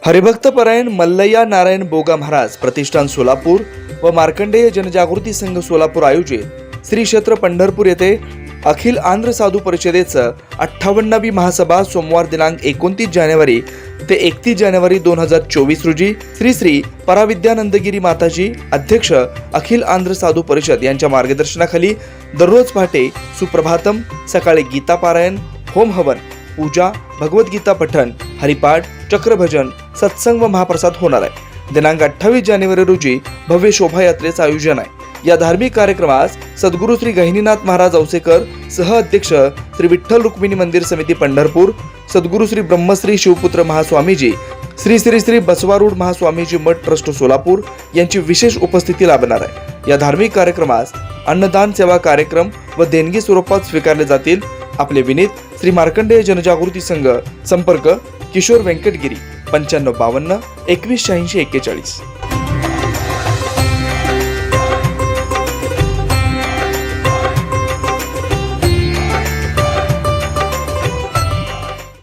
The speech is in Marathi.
हरिभक्तपरायण मल्लय्या नारायण बोगा महाराज प्रतिष्ठान सोलापूर व मार्कंडेय जनजागृती संघ सोलापूर आयोजित श्री क्षेत्र पंढरपूर येथे अखिल आंध्र साधू परिषदेचं 58वी महासभा सोमवार दिनांक 29 जानेवारी ते 31 जानेवारी 2024 रोजी श्री श्री पराविद्यानंदगिरी माताजी अध्यक्ष अखिल आंध्र साधू परिषद यांच्या मार्गदर्शनाखाली दररोज पहाटे सुप्रभातम, सकाळी गीता पारायण, होम हवन, पूजा, भगवद्गीता पठण, हरिपाठ, चक्रभजन, सत्संग व महाप्रसाद होणार आहे। दिनांक 28 जानेवारी रोजी भव्य शोभायात्रेचं आयोजन आहे। या धार्मिक कार्यक्रमास सद्गुरू श्री गहिनीनाथ महाराज औसेकर सह अध्यक्ष श्री विठ्ठल रुक्मिणी मंदिर समिती पंढरपूर, सद्गुरू श्री ब्रह्मश्री शिवपुत्र महास्वामीजी, श्री श्री श्री बसवारूढ महास्वामीजी मठ ट्रस्ट सोलापूर यांची विशेष उपस्थिती लाभणार आहे। या धार्मिक कार्यक्रमास अन्नदान सेवा कार्यक्रम व देणगी स्वरूपात स्वीकारले जातील। आपले विनीत श्री मार्कंडेय जनजागृती संघ, संपर्क किशोर व्यंकटगिरी 9552 2186 41।